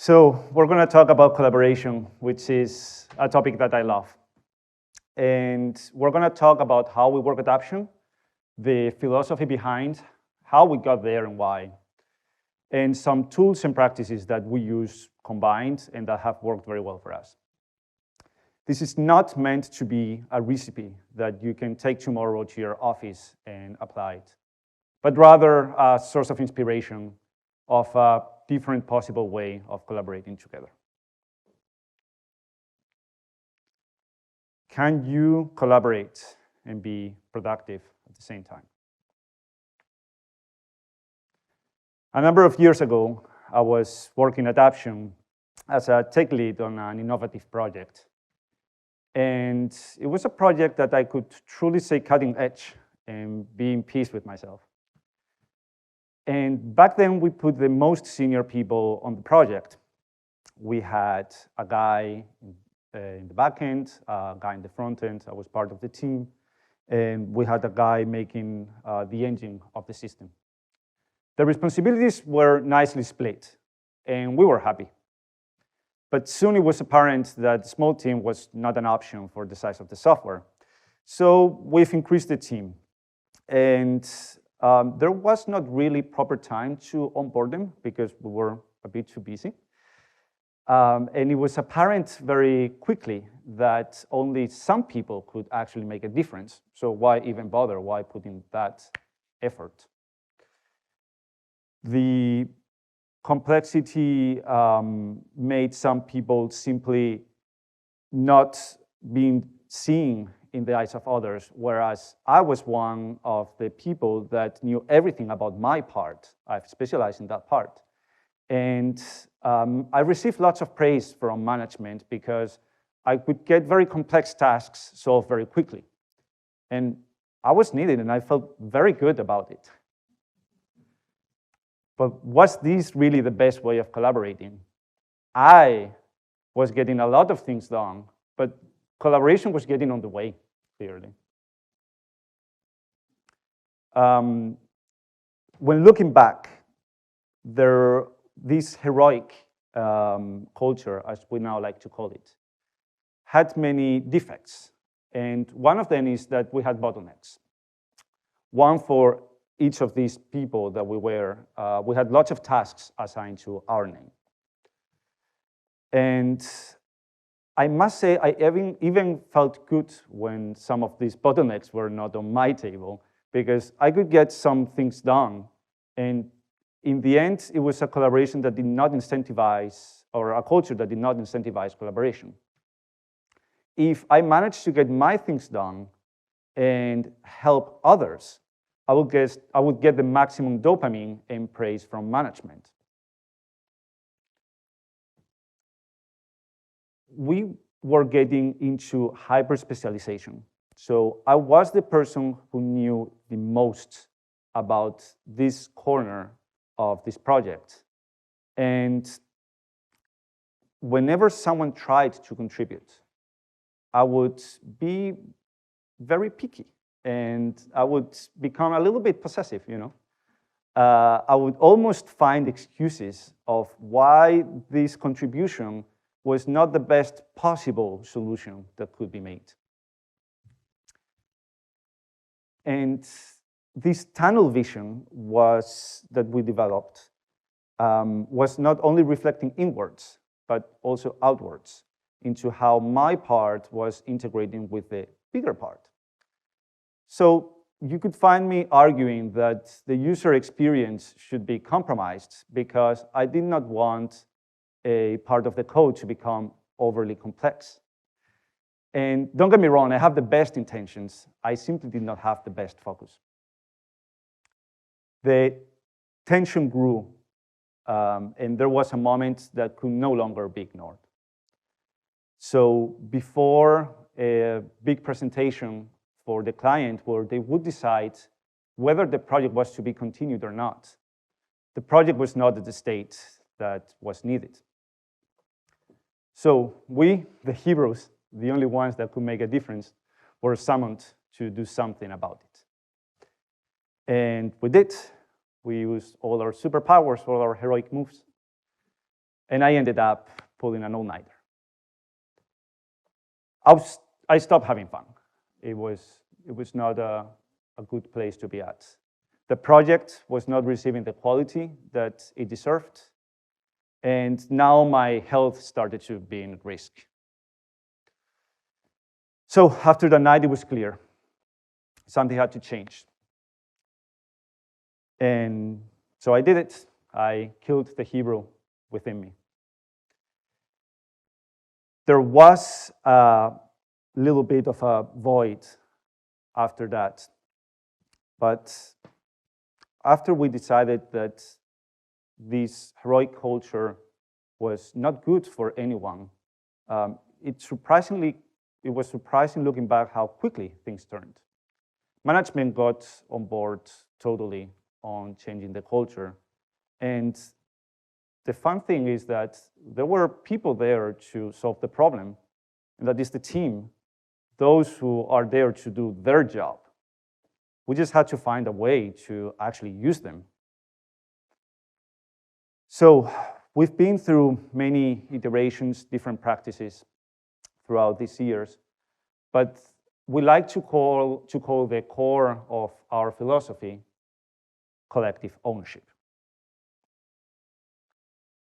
So we're going to talk about collaboration, which is a topic that I love. And we're going to talk about how we work at Abtions, the philosophy behind how we got there and why, and some tools and practices that we use combined and that have worked very well for us. This is not meant to be a recipe that you can take tomorrow to your office and apply it, but rather a source of inspiration of a different possible way of collaborating together. Can you collaborate and be productive at the same time? A number of years ago, I was working at Abtions as a tech lead on an innovative project. And it was a project that I could truly say cutting edge and be in peace with myself. And back then, we put the most senior people on the project. We had a guy in the back end, a guy in the front end. I was part of the team. And we had a guy making the engine of the system. The responsibilities were nicely split, and we were happy. But soon it was apparent that a small team was not an option for the size of the software. So we've increased the team. And there was not really proper time to onboard them because we were a bit too busy. And it was apparent very quickly that only some people could actually make a difference. So why even bother? Why put in that effort? The complexity made some people simply not being seen in the eyes of others, whereas I was one of the people that knew everything about my part. I've specialized in that part. And I received lots of praise from management because I could get very complex tasks solved very quickly. And I was needed, and I felt very good about it. But was this really the best way of collaborating? I was getting a lot of things done, but collaboration was getting on the way, clearly. When looking back, this heroic culture, as we now like to call it, had many defects. And one of them is that we had bottlenecks. One for each of these people that we had lots of tasks assigned to our name. And I must say, I even felt good when some of these bottlenecks were not on my table, because I could get some things done. And in the end, it was a collaboration that did not incentivize, or a culture that did not incentivize collaboration. If I managed to get my things done and help others, I would get the maximum dopamine and praise from management. We were getting into hyper-specialization. So I was the person who knew the most about this corner of this project. And whenever someone tried to contribute, I would be very picky. And I would become a little bit possessive, you know. I would almost find excuses of why this contribution was not the best possible solution that could be made. And this tunnel vision that we developed was not only reflecting inwards, but also outwards into how my part was integrating with the bigger part. So you could find me arguing that the user experience should be compromised because I did not want a part of the code to become overly complex. And don't get me wrong, I have the best intentions. I simply did not have the best focus. The tension grew, and there was a moment that could no longer be ignored. So before a big presentation for the client where they would decide whether the project was to be continued or not, the project was not at the state that was needed. So we, the heroes, the only ones that could make a difference, were summoned to do something about it. And we did. We used all our superpowers, all our heroic moves. and I ended up pulling an all-nighter. I stopped having fun. It was not a good place to be at. The project was not receiving the quality that it deserved, and now my health started to be in risk. So after the night, it was clear. Something had to change. And so I did it. I killed the hero within me. There was a little bit of a void after that. But after we decided that this heroic culture was not good for anyone, it was surprising looking back how quickly things turned. Management got on board totally on changing the culture. And the fun thing is that there were people there to solve the problem, and that is the team, those who are there to do their job. We just had to find a way to actually use them. So we've been through many iterations, different practices throughout these years, but we like to call the core of our philosophy collective ownership.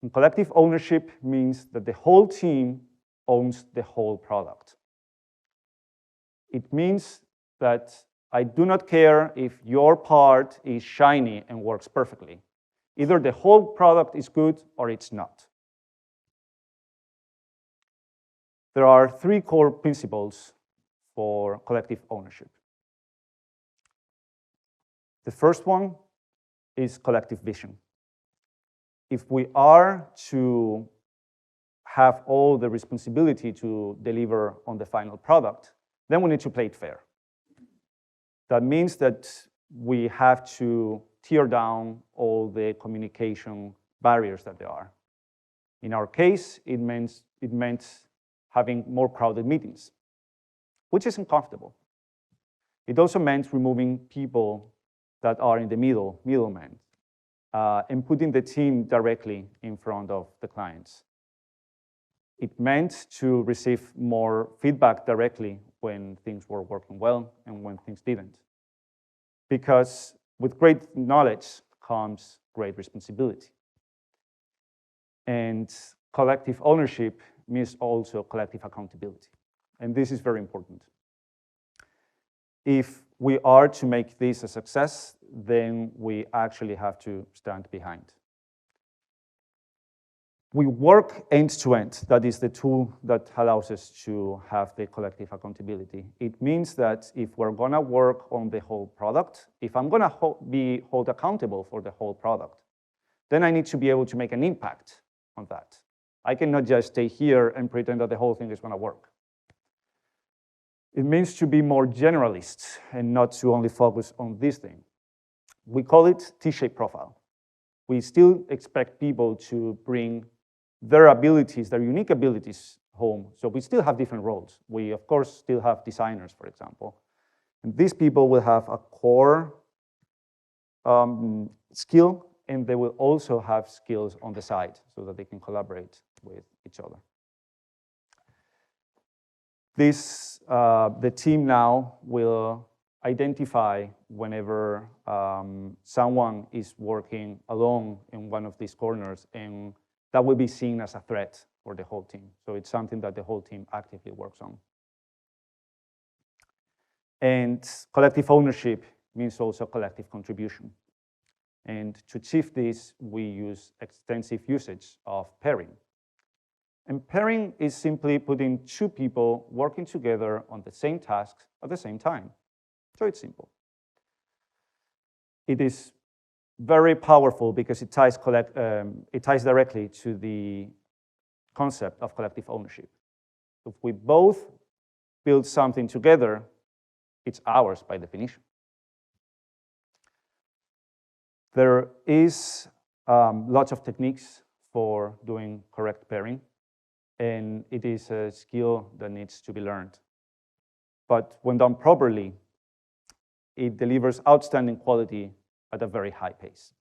And collective ownership means that the whole team owns the whole product. It means that I do not care if your part is shiny and works perfectly. Either the whole product is good or it's not. There are three core principles for collective ownership. The first one is collective vision. If we are to have all the responsibility to deliver on the final product, then we need to play it fair. That means that we have to tear down all the communication barriers that there are. In our case, it meant having more crowded meetings, which is uncomfortable. It also meant removing people that are in the middlemen, and putting the team directly in front of the clients. It meant to receive more feedback directly when things were working well and when things didn't. Because with great knowledge comes great responsibility. And collective ownership means also collective accountability. And this is very important. If we are to make this a success, then we actually have to stand behind. We work end-to-end. That is the tool that allows us to have the collective accountability. It means that if we're going to work on the whole product, if I'm going to be held accountable for the whole product, then I need to be able to make an impact on that. I cannot just stay here and pretend that the whole thing is going to work. It means to be more generalist and not to only focus on this thing. We call it T-shaped profile. We still expect people to bring their abilities, their unique abilities home. So we still have different roles. We, of course, still have designers, for example. And these people will have a core skill, and they will also have skills on the side so that they can collaborate with each other. The team now will identify whenever someone is working alone in one of these corners, and that will be seen as a threat for the whole team. So it's something that the whole team actively works on. And collective ownership means also collective contribution. And to achieve this, we use extensive usage of pairing. And pairing is simply putting two people working together on the same task at the same time. So it's simple. It is very powerful because it ties directly to the concept of collective ownership. If we both build something together, it's ours by definition. There is lots of techniques for doing correct pairing, and it is a skill that needs to be learned. But when done properly, it delivers outstanding quality at a very high pace.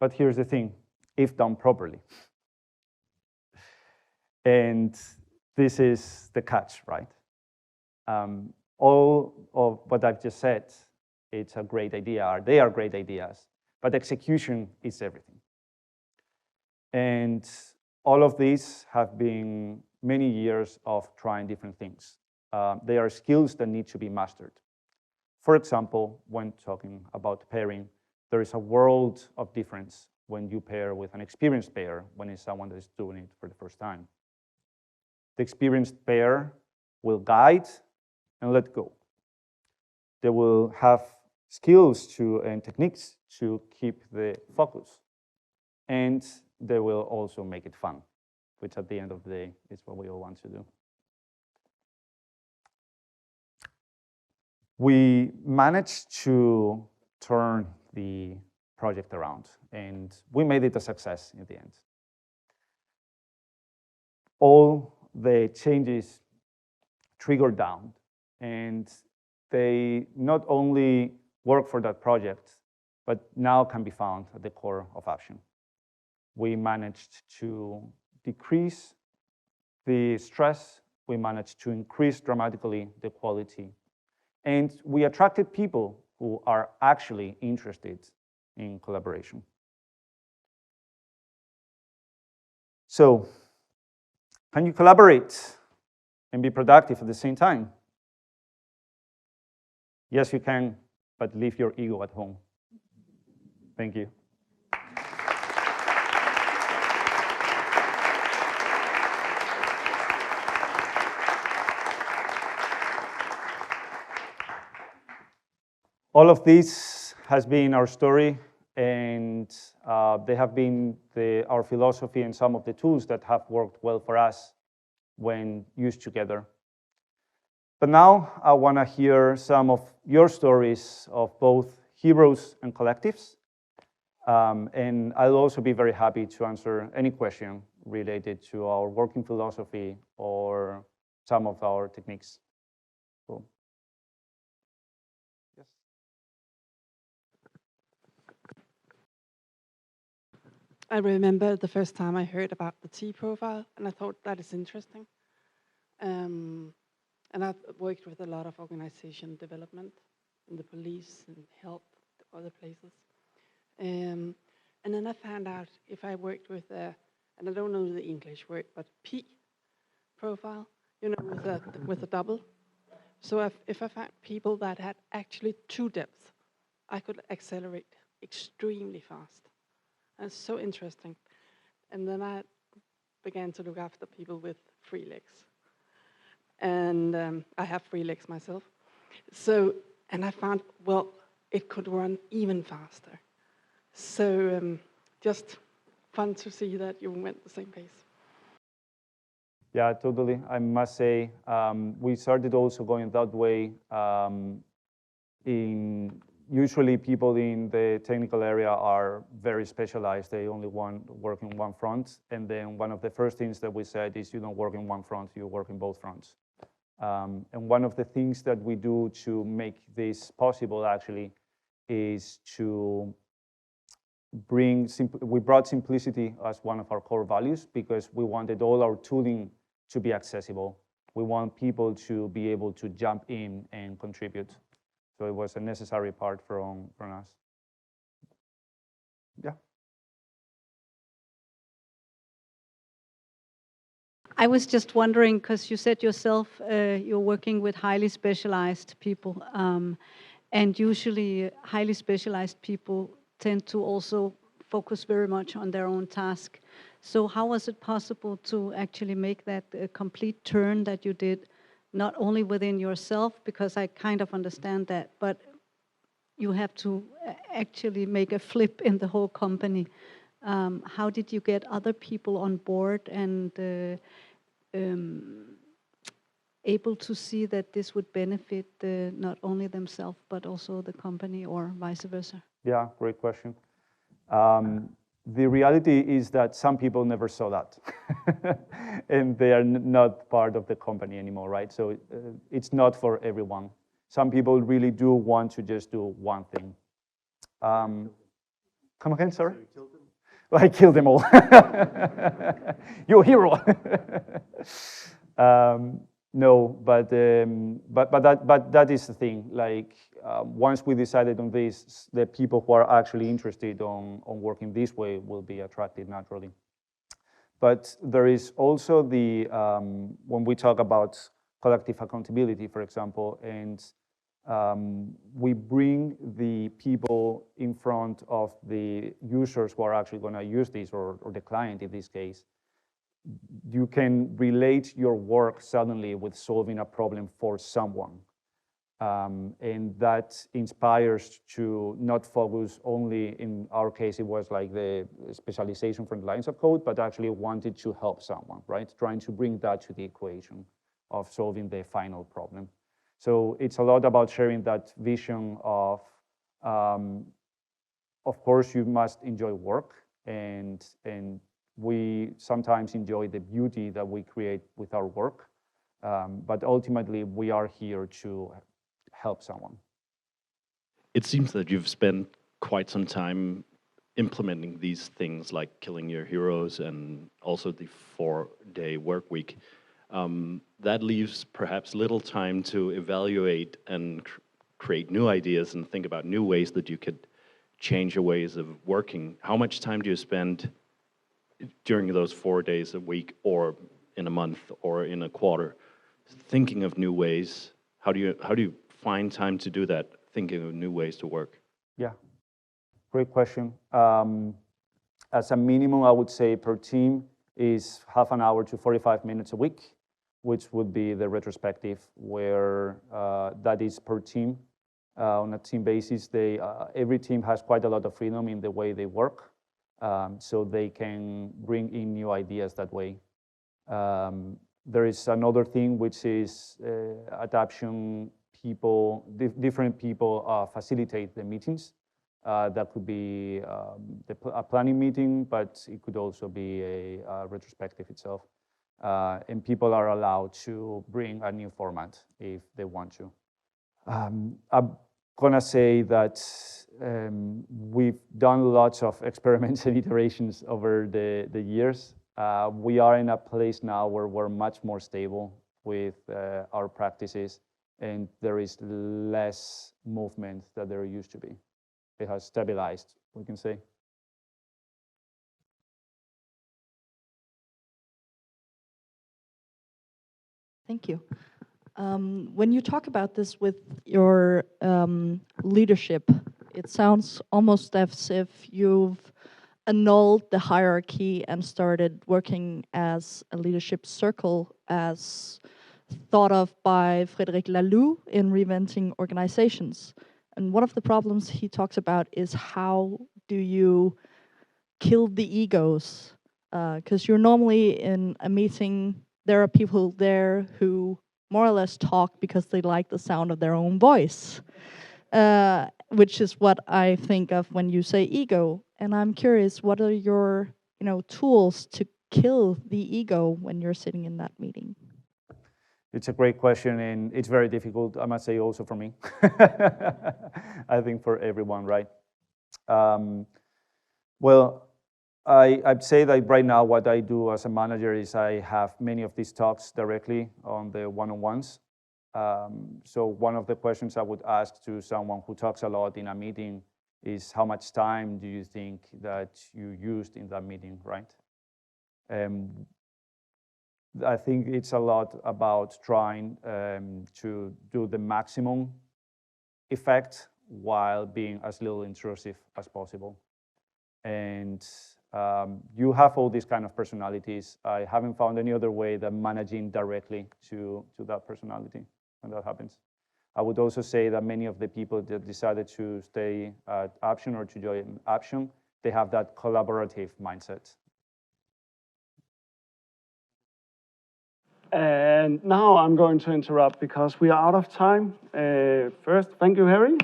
But here's the thing. if done properly. And this is the catch, right? All of what I've just said, it's a great idea, they are great ideas, but execution is everything. And all of these have been many years of trying different things. They are skills that need to be mastered. For example, when talking about pairing, there is a world of difference when you pair with an experienced pair, when it's someone that is doing it for the first time. The experienced pair will guide and let go. They will have skills and techniques to keep the focus. And they will also make it fun, which at the end of the day is what we all want to do. We managed to turn the project around, and we made it a success in the end. All the changes triggered down, and they not only work for that project, but now can be found at the core of Abtions. We managed to decrease the stress, we managed to increase dramatically the quality, and we attracted people who are actually interested in collaboration. So, can you collaborate and be productive at the same time? Yes, you can, but leave your ego at home. Thank you. All of this has been our story, and they have been our philosophy and some of the tools that have worked well for us when used together. But now I want to hear some of your stories of both heroes and collectives. And I'll also be very happy to answer any question related to our working philosophy or some of our techniques. Cool. Yes. I remember the first time I heard about the T profile, and I thought that is interesting. And I've worked with a lot of organization development in the police and health, other places. And then I found out if I worked with and I don't know the English word, but P profile, you know, with a double. So if I found people that had actually two depths, I could accelerate extremely fast. That's so interesting. And then I began to look after people with 3 legs. And I have 3 legs myself. So, and I found, well, it could run even faster. So just fun to see that you went the same pace. Yeah, totally. I must say, we started also going that way. Usually people in the technical area are very specialized. They only work in one front. And then one of the first things that we said is you don't work in one front, you work in both fronts. And one of the things that we do to make this possible actually is to we brought simplicity as one of our core values because we wanted all our tooling to be accessible. We want people to be able to jump in and contribute. So it was a necessary part from us. Yeah. I was just wondering, because you said yourself you're working with highly specialized people, and usually highly specialized people tend to also focus very much on their own task. So how was it possible to actually make that complete turn that you did, not only within yourself, because I kind of understand that, but you have to actually make a flip in the whole company. How did you get other people on board and able to see that this would benefit not only themselves, but also the company or vice versa? Yeah, great question. The reality is that some people never saw that. And they are not part of the company anymore, right? So it's not for everyone. Some people really do want to just do one thing. Come again, sorry? I killed them all. You're a hero. No, but that is the thing. Like once we decided on this, the people who are actually interested on working this way will be attracted naturally. But there is also the when we talk about collective accountability, for example, and we bring the people in front of the users who are actually going to use this, or the client in this case. You can relate your work suddenly with solving a problem for someone. And that inspires to not focus only, in our case, it was like the specialization from the lines of code, but actually wanted to help someone, right? Trying to bring that to the equation of solving the final problem. So it's a lot about sharing that vision of course, you must enjoy work, and we sometimes enjoy the beauty that we create with our work, but ultimately we are here to help someone. It seems that you've spent quite some time implementing these things like killing your heroes and also the 4-day work week. That leaves perhaps little time to evaluate and create new ideas and think about new ways that you could change your ways of working. How much time do you spend during those 4 days a week, or in a month, or in a quarter, thinking of new ways? How do you find time to do that, thinking of new ways to work? Yeah, great question. As a minimum, I would say per team is half an hour to 45 minutes a week, which would be the retrospective, where that is per team. On a team basis, every team has quite a lot of freedom in the way they work, so they can bring in new ideas that way. There is another thing, which is adaption. Different people facilitate the meetings. That could be a planning meeting, but it could also be a retrospective itself. And people are allowed to bring a new format if they want to. I'm gonna say that we've done lots of experiments and iterations over the years. We are in a place now where we're much more stable with our practices, and there is less movement than there used to be. It has stabilized, we can say. Thank you. When you talk about this with your leadership, it sounds almost as if you've annulled the hierarchy and started working as a leadership circle, as thought of by Frédéric Laloux in Reinventing Organizations. And one of the problems he talks about is, how do you kill the egos? Because you're normally in a meeting, there are people there who more or less talk because they like the sound of their own voice, which is what I think of when you say ego. And I'm curious, what are your tools to kill the ego when you're sitting in that meeting? It's a great question, and it's very difficult, I must say, also for me. I think for everyone, right? Well, I'd say that right now what I do as a manager is I have many of these talks directly on the one-on-ones. So one of the questions I would ask to someone who talks a lot in a meeting is, how much time do you think that you used in that meeting, right? I think it's a lot about trying to do the maximum effect while being as little intrusive as possible. And you have all these kind of personalities. I haven't found any other way than managing directly to that personality when that happens. I would also say that many of the people that decided to stay at Abtions or to join Abtions, they have that collaborative mindset. And now I'm going to interrupt because we are out of time. First, thank you, Harí.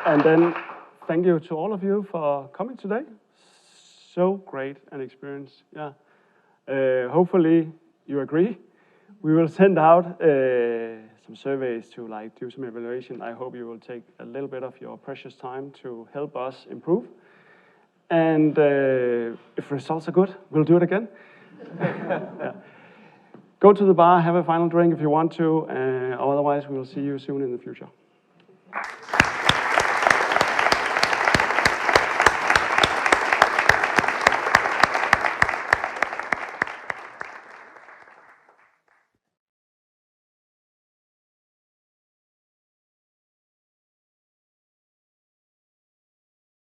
And then thank you to all of you for coming today. So great an experience, yeah. Hopefully you agree We will send out some surveys to like do some evaluation. I hope you will take a little bit of your precious time to help us improve. And if results are good, we'll do it again. Yeah. Go to the bar, have a final drink if you want to. Otherwise, we will see you soon in the future.